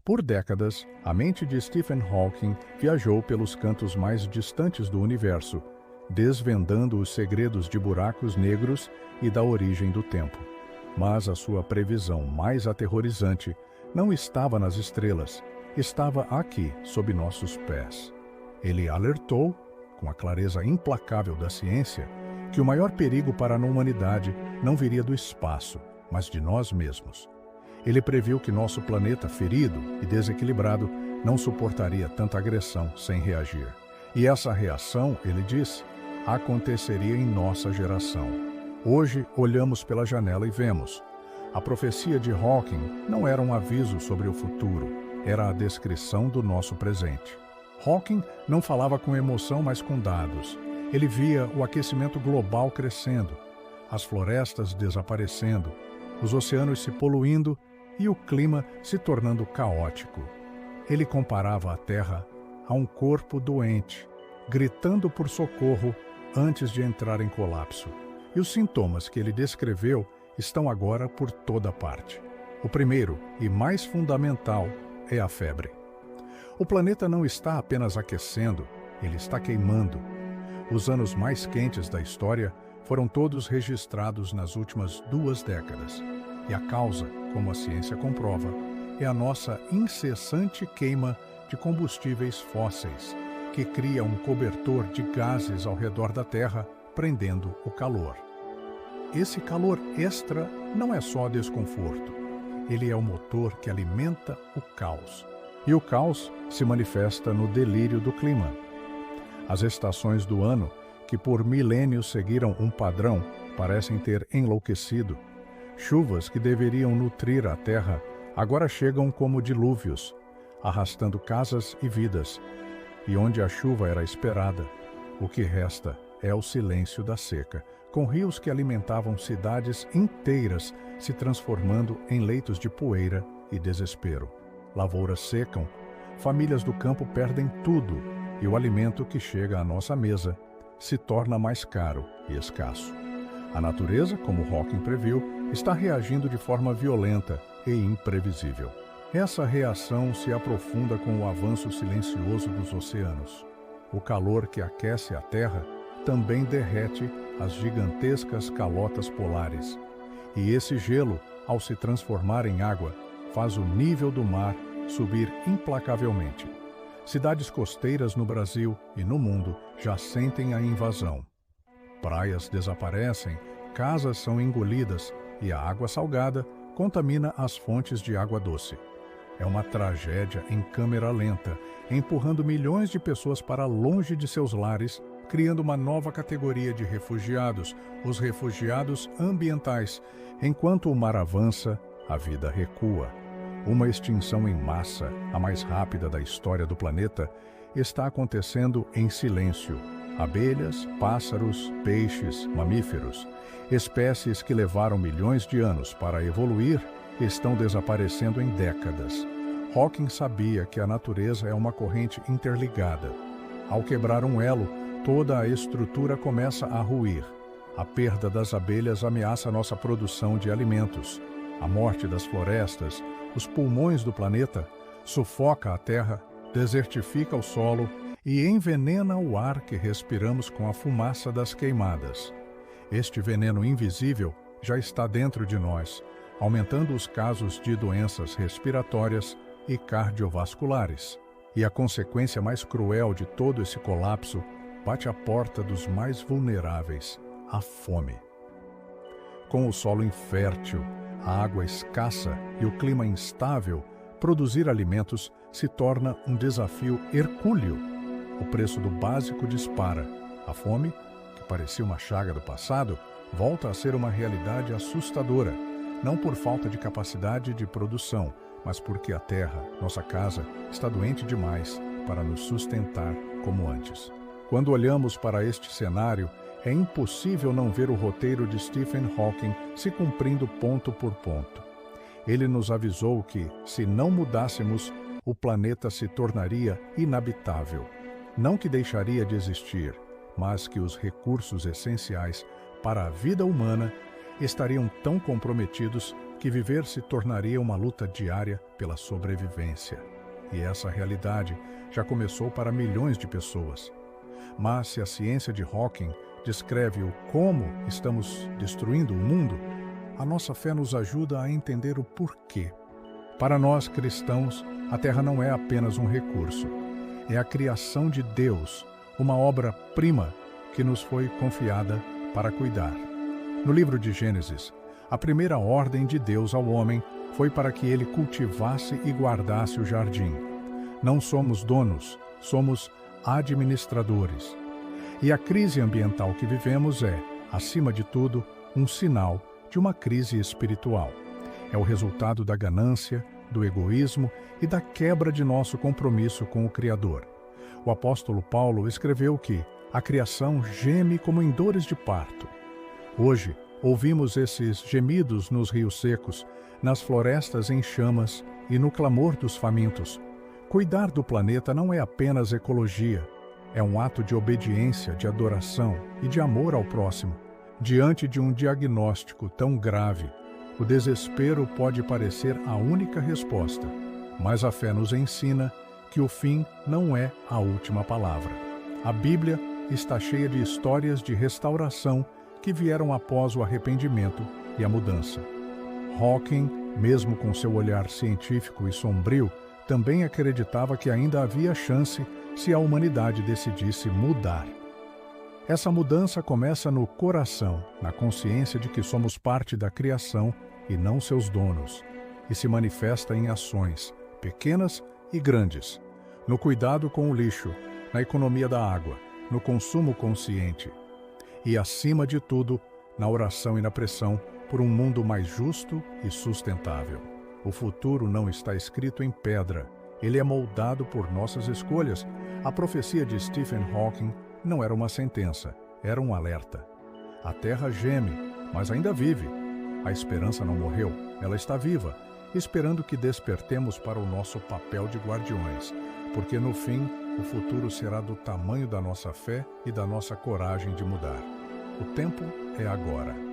Por décadas, a mente de Stephen Hawking viajou pelos cantos mais distantes do universo, desvendando os segredos de buracos negros e da origem do tempo. Mas a sua previsão mais aterrorizante não estava nas estrelas, estava aqui, sob nossos pés. Ele alertou, com a clareza implacável da ciência, que o maior perigo para a humanidade não viria do espaço, mas de nós mesmos. Ele previu que nosso planeta ferido e desequilibrado não suportaria tanta agressão sem reagir. E essa reação, ele diz, aconteceria em nossa geração. Hoje, olhamos pela janela e vemos. A profecia de Hawking não era um aviso sobre o futuro, era a descrição do nosso presente. Hawking não falava com emoção, mas com dados. Ele via o aquecimento global crescendo, as florestas desaparecendo, os oceanos se poluindo e o clima se tornando caótico. Ele comparava a Terra a um corpo doente, gritando por socorro antes de entrar em colapso. E os sintomas que ele descreveu estão agora por toda parte. O primeiro e mais fundamental é a febre. O planeta não está apenas aquecendo, ele está queimando. Os anos mais quentes da história foram todos registrados nas últimas 2 décadas. E a causa, como a ciência comprova, é a nossa incessante queima de combustíveis fósseis, que cria um cobertor de gases ao redor da Terra, prendendo o calor. Esse calor extra não é só desconforto. Ele é o motor que alimenta o caos. E o caos se manifesta no delírio do clima. As estações do ano, que por milênios seguiram um padrão, parecem ter enlouquecido. Chuvas que deveriam nutrir a terra agora chegam como dilúvios, arrastando casas e vidas. E onde a chuva era esperada, o que resta é o silêncio da seca, com rios que alimentavam cidades inteiras se transformando em leitos de poeira e desespero. Lavouras secam, famílias do campo perdem tudo e o alimento que chega à nossa mesa se torna mais caro e escasso. A natureza, como Hawking previu, está reagindo de forma violenta e imprevisível. Essa reação se aprofunda com o avanço silencioso dos oceanos. O calor que aquece a Terra também derrete as gigantescas calotas polares. E esse gelo, ao se transformar em água, faz o nível do mar subir implacavelmente. Cidades costeiras no Brasil e no mundo já sentem a invasão. Praias desaparecem, casas são engolidas e a água salgada contamina as fontes de água doce. É uma tragédia em câmera lenta, empurrando milhões de pessoas para longe de seus lares, criando uma nova categoria de refugiados, os refugiados ambientais. Enquanto o mar avança, a vida recua. Uma extinção em massa, a mais rápida da história do planeta, está acontecendo em silêncio. Abelhas, pássaros, peixes, mamíferos, espécies que levaram milhões de anos para evoluir, estão desaparecendo em décadas. Hawking sabia que a natureza é uma corrente interligada. Ao quebrar um elo, toda a estrutura começa a ruir. A perda das abelhas ameaça nossa produção de alimentos. A morte das florestas, os pulmões do planeta, sufoca a terra, desertifica o solo e envenena o ar que respiramos com a fumaça das queimadas. Este veneno invisível já está dentro de nós, aumentando os casos de doenças respiratórias e cardiovasculares. E a consequência mais cruel de todo esse colapso bate à porta dos mais vulneráveis, a fome. Com o solo infértil, a água escassa e o clima instável, produzir alimentos se torna um desafio hercúleo. O preço do básico dispara. A fome, que parecia uma chaga do passado, volta a ser uma realidade assustadora, não por falta de capacidade de produção, mas porque a terra, nossa casa, está doente demais para nos sustentar como antes. Quando olhamos para este cenário, é impossível não ver o roteiro de Stephen Hawking se cumprindo ponto por ponto. Ele nos avisou que, se não mudássemos, o planeta se tornaria inabitável. Não que deixaria de existir, mas que os recursos essenciais para a vida humana estariam tão comprometidos que viver se tornaria uma luta diária pela sobrevivência. E essa realidade já começou para milhões de pessoas. Mas se a ciência de Hawking descreve o como estamos destruindo o mundo, a nossa fé nos ajuda a entender o porquê. Para nós cristãos, a Terra não é apenas um recurso. É a criação de Deus, uma obra-prima que nos foi confiada para cuidar. No livro de Gênesis, a primeira ordem de Deus ao homem foi para que ele cultivasse e guardasse o jardim. Não somos donos, somos administradores. E a crise ambiental que vivemos é, acima de tudo, um sinal de uma crise espiritual. É o resultado da ganância, do egoísmo e da quebra de nosso compromisso com o Criador. O apóstolo Paulo escreveu que a criação geme como em dores de parto. Hoje, ouvimos esses gemidos nos rios secos, nas florestas em chamas e no clamor dos famintos. Cuidar do planeta não é apenas ecologia, é um ato de obediência, de adoração e de amor ao próximo. Diante de um diagnóstico tão grave, o desespero pode parecer a única resposta, mas a fé nos ensina que o fim não é a última palavra. A Bíblia está cheia de histórias de restauração que vieram após o arrependimento e a mudança. Hawking, mesmo com seu olhar científico e sombrio, também acreditava que ainda havia chance se a humanidade decidisse mudar. Essa mudança começa no coração, na consciência de que somos parte da criação e não seus donos, e se manifesta em ações, pequenas e grandes, no cuidado com o lixo, na economia da água, no consumo consciente e, acima de tudo, na oração e na pressão por um mundo mais justo e sustentável. O futuro não está escrito em pedra, ele é moldado por nossas escolhas. A profecia de Stephen Hawking não era uma sentença, era um alerta. A Terra geme, mas ainda vive. A esperança não morreu, ela está viva, esperando que despertemos para o nosso papel de guardiões, porque no fim, o futuro será do tamanho da nossa fé e da nossa coragem de mudar. O tempo é agora.